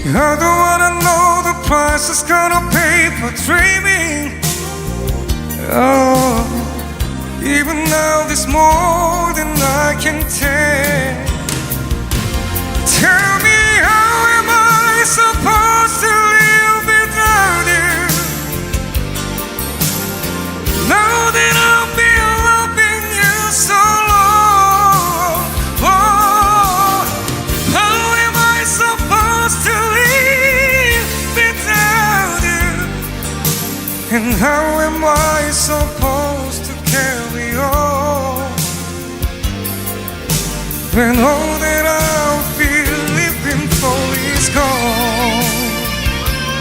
I don't wanna know the price it's gonna pay for dreaming. Oh, even now there's more than I can take. Tell me, how am I supposed to live without you? Now that I've been loving you so long, oh, how am I supposed to live without you? And how am I supposed to carry on when all that I feel living for is gone?